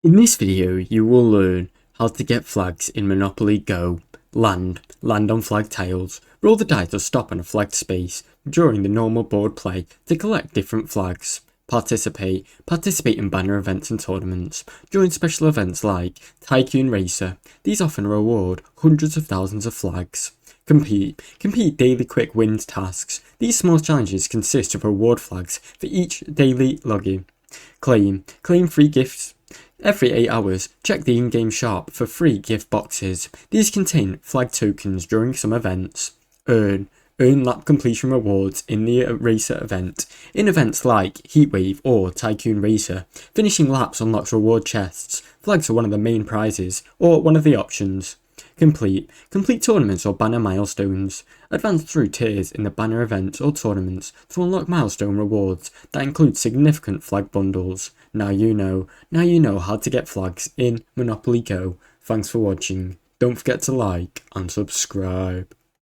In this video, you will learn how to get flags in Monopoly Go. Land on flag tiles. Roll the die to stop on a flagged space during the normal board play to collect different flags. Participate in banner events and tournaments. Join special events like Tycoon Racer. These often reward hundreds of thousands of flags. Compete daily quick wins tasks. These small challenges consist of reward flags for each daily login. Claim free gifts. Every 8 hours, check the in-game shop for free gift boxes. These contain flag tokens during some events. Earn lap completion rewards in the racer event. In events like Heatwave or Tycoon Racer, finishing laps unlocks reward chests. Flags are one of the main prizes, or one of the options. Complete tournaments or banner milestones. Advance through tiers in the banner events or tournaments to unlock milestone rewards that include significant flag bundles. Now you know how to get flags in Monopoly Go. Thanks for watching. Don't forget to like and subscribe.